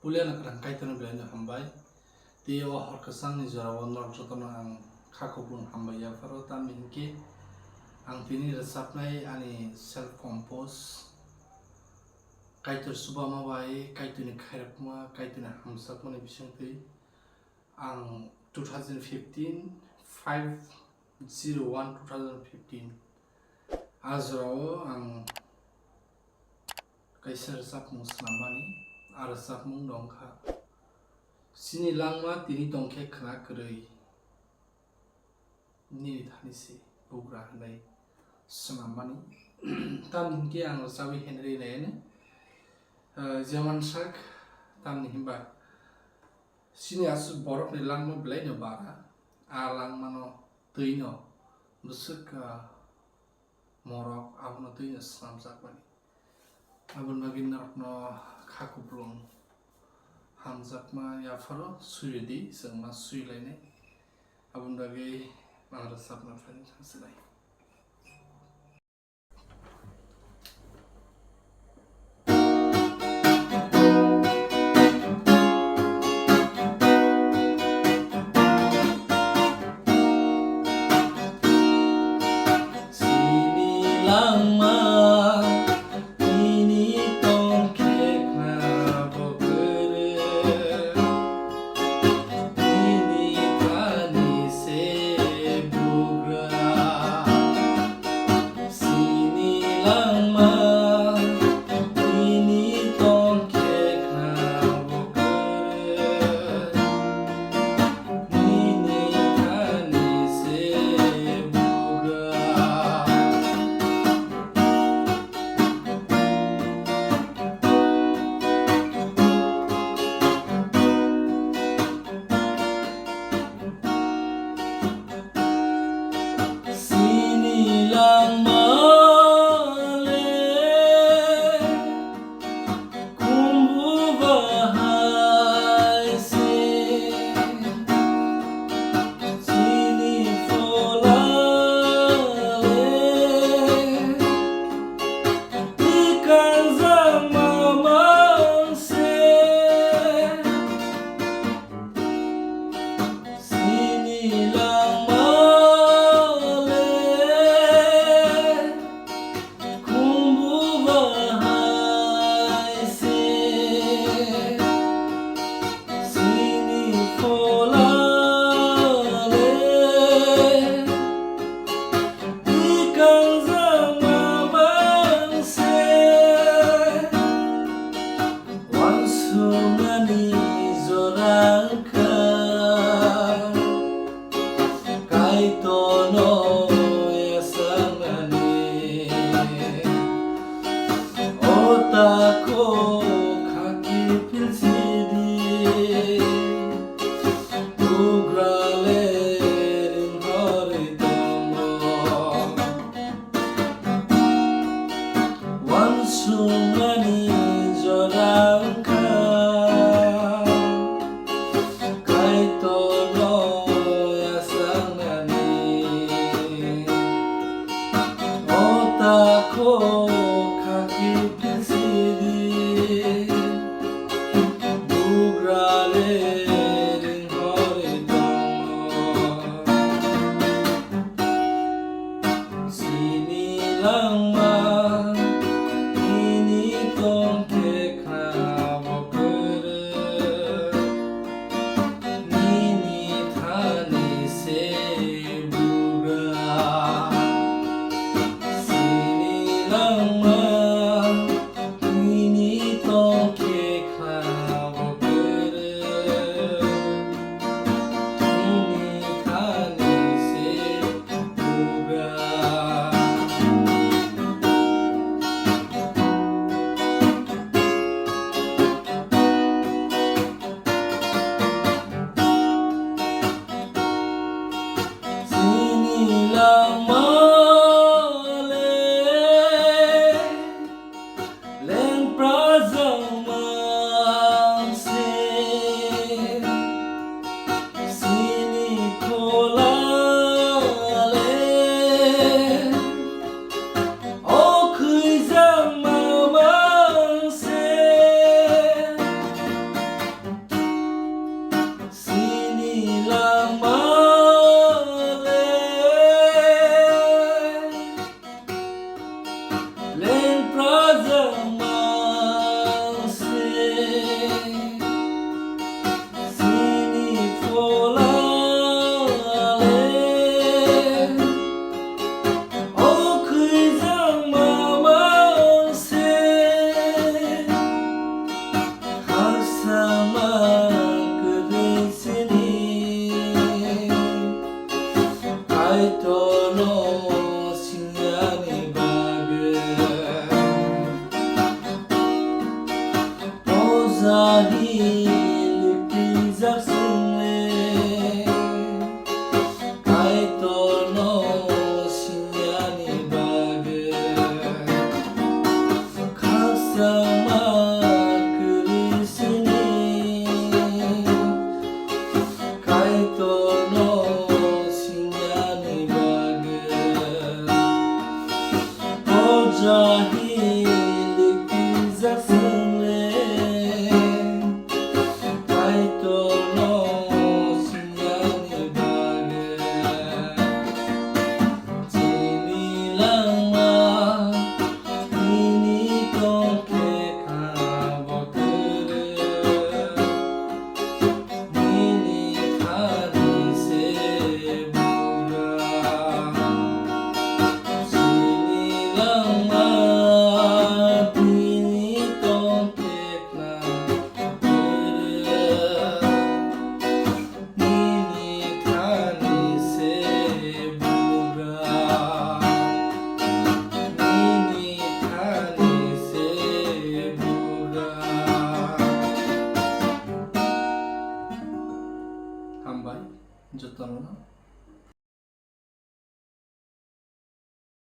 Pulian akan kaitan belanja hambai. Dia hor kesang ni jarawan nor jotono ang kakopun hambai ya faro tam inke ang tini resapnai ani self compose kaitor subama bai kaituni khairapma kaituni hamsak mani bisangtui ang 2015 501 2015 azrao ang kaisar sapmung swnamani rwchapmung dongkha Chini langma tini tong khwnwi ni thani si bugra hwnwi swnamani tam ke ang sawi henry lene zaman sak tam ni himba Chini asu borok ni langma blai no bara langma no tui no busuk morok abno tui no swnamjago abon bagin no kakuplung hamjakma yafaro suyudi sengma suylaine abon bagi rwchapna fani thasilai Chini langma Langma ini tong khwnwi jahil pijaksungwe Kaitor no sinyani bage Kaksama kurisini Kaitor no sinyani bage O jahil pijaksungwe Kaitor no sinyani bage Chini langma tini tong khuna bini thani se bugra Chini langma tini tong khuna bini thani se bugra Nini thani se bugra Hambai, jotono.